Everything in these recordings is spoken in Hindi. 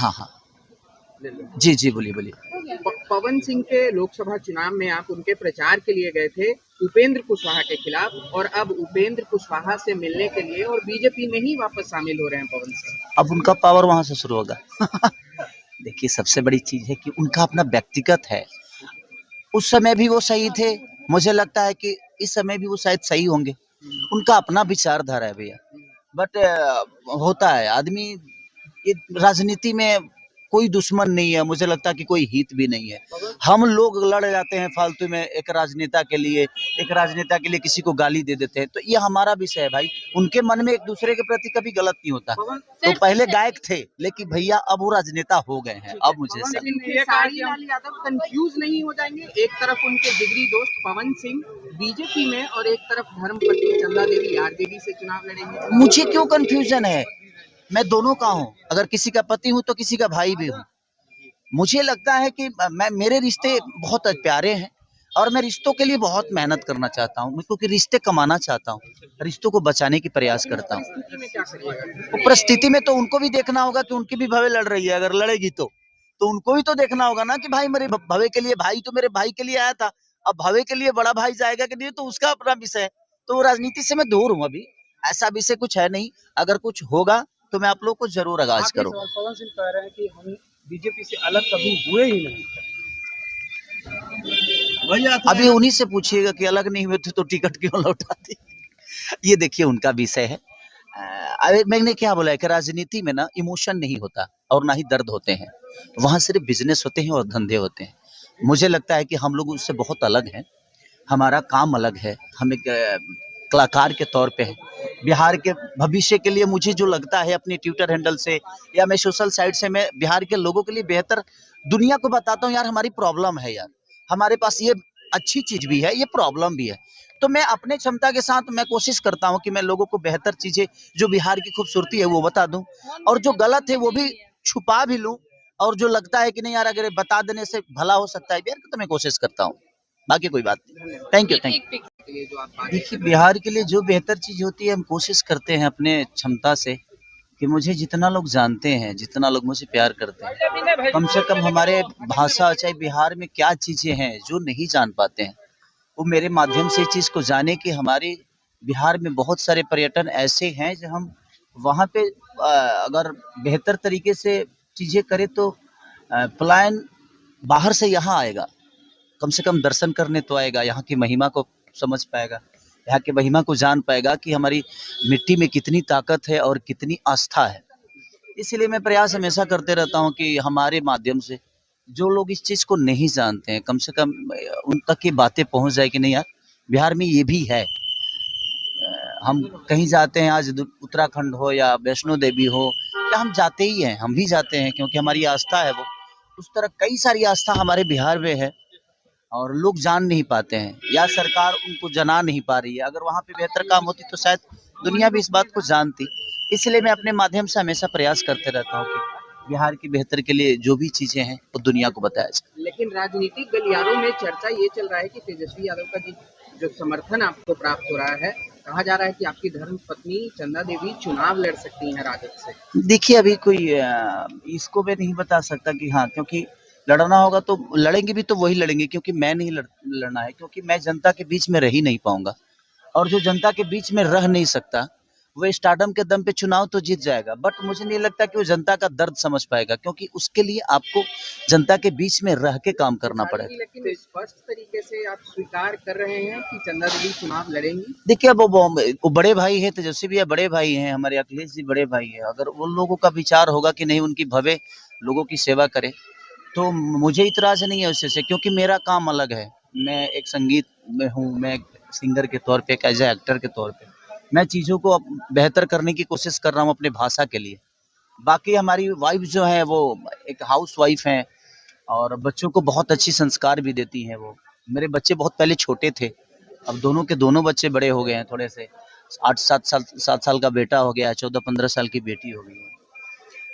हाँ हाँ ले लो। जी जी बोलिए बोलिए। पवन सिंह के लोकसभा चुनाव में आप उनके प्रचार के लिए गए थे उपेंद्र कुशवाहा के खिलाफ, और अब उपेंद्र कुशवाहा से मिलने के लिए और बीजेपी में ही वापस शामिल हो रहे हैं पवन सिंह। अब उनका पावर वहां से शुरू होगा। देखिए सबसे बड़ी चीज है कि उनका अपना व्यक्तिगत है। उस समय भी वो सही थे, मुझे लगता है कि इस समय भी वो शायद सही होंगे। उनका अपना विचारधारा है भैया। बट होता है आदमी, ये राजनीति में कोई दुश्मन नहीं है, मुझे लगता है कि कोई हित भी नहीं है। हम लोग लड़ जाते हैं फालतू में एक राजनेता के लिए, किसी को गाली दे देते हैं, तो ये हमारा विषय है भाई। उनके मन में एक दूसरे के प्रति कभी गलत नहीं होता। तो पहले गायक थे लेकिन भैया अब वो राजनेता हो गए हैं। अब मुझे लाल यादव कंफ्यूज नहीं हो जाएंगे? एक तरफ उनके जिगरी दोस्त पवन सिंह बीजेपी में और एक तरफ धर्मपत्नी चंदा देवी आरजेडी से चुनाव लड़ेंगे। मुझे क्यों कंफ्यूजन है? मैं दोनों का हूँ, अगर किसी का पति हूँ तो किसी का भाई भी हूँ। मुझे लगता है कि मेरे रिश्ते बहुत प्यारे हैं और मैं रिश्तों के लिए बहुत मेहनत करना चाहता हूँ, क्योंकि रिश्ते कमाना चाहता हूँ, रिश्तों को बचाने की प्रयास करता हूँ। तो परिस्थिति में तो उनको भी देखना होगा कि उनकी भी भवे लड़ रही है, अगर लड़ेगी तो उनको भी तो देखना होगा ना कि भाई मेरे भवे के लिए, भाई तो मेरे भाई के लिए आया था, अब भवे के लिए बड़ा भाई जाएगा कि नहीं तो उसका अपना विषय है। तो राजनीति से मैं दूर हूँ अभी, ऐसा विषय कुछ है नहीं। अगर कुछ होगा तो मैं आप लोग को जरूर आगाज करूंगा। पवन सिंह कह रहे हैं कि हम बीजेपी से अलग कभी हुए ही नहीं। अभी उन्हीं से पूछिएगा कि अलग नहीं हुए थे तो टिकट क्यों लौटाते। ये देखिए उनका विषय है। मैंने क्या बोला है कि राजनीति में ना इमोशन नहीं होता और ना ही दर्द होते हैं, वहां सिर्फ बिजनेस होते हैं और धंधे होते हैं। मुझे लगता है कि हम लोग उससे बहुत अलग हैं, हमारा काम अलग है। हम एक कलाकार के तौर पे हैं। बिहार के भविष्य के लिए मुझे जो लगता है अपने ट्विटर हैंडल से या मैं सोशल साइट से, मैं बिहार के लोगों के लिए बेहतर दुनिया को बताता हूँ। यार हमारी प्रॉब्लम है, यार हमारे पास ये अच्छी चीज भी है, ये प्रॉब्लम भी है। तो मैं अपने क्षमता के साथ मैं कोशिश करता हूँ कि मैं लोगों को बेहतर चीजें, जो बिहार की खूबसूरती है वो बता दूं, और जो गलत है वो भी छुपा भी लूं, और जो लगता है कि नहीं यार अगर बता देने से भला हो सकता है बिहार का, तो मैं कोशिश करता हूँ। बाकी कोई बात नहीं। Thank you. देखिए बिहार के लिए जो बेहतर चीज होती है हम कोशिश करते हैं अपने क्षमता से, कि मुझे जितना लोग जानते हैं, जितना लोग मुझे प्यार करते हैं, कम से कम हमारे भाषा, चाहे बिहार में क्या चीजें हैं जो नहीं जान पाते हैं, वो मेरे माध्यम से इस चीज को जाने कि हमारे बिहार में बहुत सारे पर्यटन ऐसे हैं जो हम वहाँ पे अगर बेहतर तरीके से चीजें करें तो प्लान बाहर से यहाँ आएगा, कम से कम दर्शन करने तो आएगा, यहाँ की महिमा को समझ पाएगा, यहाँ की महिमा को जान पाएगा कि हमारी मिट्टी में कितनी ताकत है और कितनी आस्था है। इसीलिए मैं प्रयास हमेशा करते रहता हूँ कि हमारे माध्यम से जो लोग इस चीज़ को नहीं जानते हैं, कम से कम उन तक ये बातें पहुँच जाए कि नहीं यार बिहार में ये भी है। हम कहीं जाते हैं, आज उत्तराखंड हो या वैष्णो देवी हो, या हम जाते ही हैं, हम भी जाते हैं क्योंकि हमारी आस्था है वो। उस तरह कई सारी आस्था हमारे बिहार में है और लोग जान नहीं पाते हैं या सरकार उनको जना नहीं पा रही है। अगर वहाँ पे बेहतर काम होती तो शायद दुनिया भी इस बात को जानती। इसलिए मैं अपने माध्यम से हमेशा प्रयास करते रहता हूँ कि बिहार की बेहतर के लिए जो भी चीजें हैं वो दुनिया को बताया जाए। लेकिन राजनीतिक गलियारों में चर्चा ये चल रहा है कि तेजस्वी यादव का जो समर्थन आपको प्राप्त हो रहा है, कहा जा रहा है कि आपकी धर्म पत्नी चंदा देवी चुनाव लड़ सकती हैं राजद से। देखिए अभी कोई इसको मैं नहीं बता सकता कि हाँ, क्योंकि लड़ना होगा तो लड़ेंगे भी तो वही लड़ेंगे, क्योंकि मैं नहीं लड़ना है, क्योंकि मैं जनता के बीच में रह ही नहीं पाऊंगा। और जो जनता के बीच में रह नहीं सकता वो स्टारडम के दम पे चुनाव तो जीत जाएगा, बट मुझे नहीं लगता कि वो जनता का दर्द समझ पाएगा, क्योंकि उसके लिए आपको जनता के बीच में रह के काम करना पड़ेगा। लेकिन स्पष्ट तरीके से आप स्वीकार कर रहे हैं कि चंदा देवी चुनाव लड़ेंगी। देखिए अब वो बड़े भाई है, तेजस्वी भैया बड़े भाई हैं, हमारे अखिलेश जी बड़े भाई है। अगर उन लोगों का विचार होगा कि नहीं उनकी भवे लोगों की सेवा करे तो मुझे इतराज नहीं है उससे से, क्योंकि मेरा काम अलग है। मैं एक संगीत में हूँ, मैं एक सिंगर के तौर पे, एक एज ए एक्टर के तौर पे मैं चीज़ों को बेहतर करने की कोशिश कर रहा हूँ अपने भाषा के लिए। बाकी हमारी वाइफ जो है वो एक हाउस वाइफ हैं और बच्चों को बहुत अच्छी संस्कार भी देती हैं वो। मेरे बच्चे बहुत पहले छोटे थे, अब दोनों के दोनों बच्चे बड़े हो गए हैं थोड़े से। 7 साल का बेटा हो गया, 14-15 साल की बेटी हो गई है।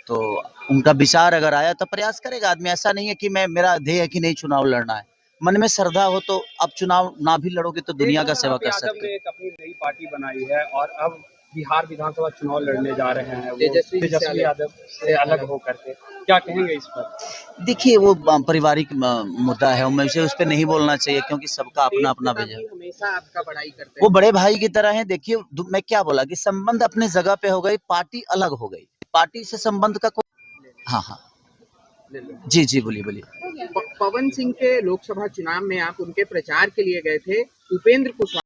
तो उनका विचार अगर आया तो प्रयास करेगा आदमी। ऐसा नहीं है कि मैं, मेरा ध्येय है कि नहीं चुनाव लड़ना है। मन में श्रद्धा हो तो अब चुनाव ना भी लड़ोगे तो दुनिया का सेवा कर सकते हो। एक अपनी नई पार्टी बनाई है और अब बिहार विधानसभा चुनाव लड़ने जा रहे हैं, वो तेजस्वी जी से तेजस्वी अलग। यादव से अलग होकर के, क्या कहेंगे इस पर? देखिए वो पारिवारिक मुद्दा है, मुझे उस पर नहीं बोलना चाहिए क्योंकि सबका अपना अपना तेज विजन। प्रताप जी हमेशा आपका बड़ाई करते वो हैं। बड़े भाई की तरह है। देखिए मैं क्या बोला कि संबंध अपने जगह पे हो गई, पार्टी अलग हो गई, पार्टी से संबंध का कोई। हाँ हाँ ले लो। जी जी बोलिए बोलिए। पवन सिंह के लोकसभा चुनाव में आप उनके प्रचार के लिए गए थे, उपेंद्र कुशवाहा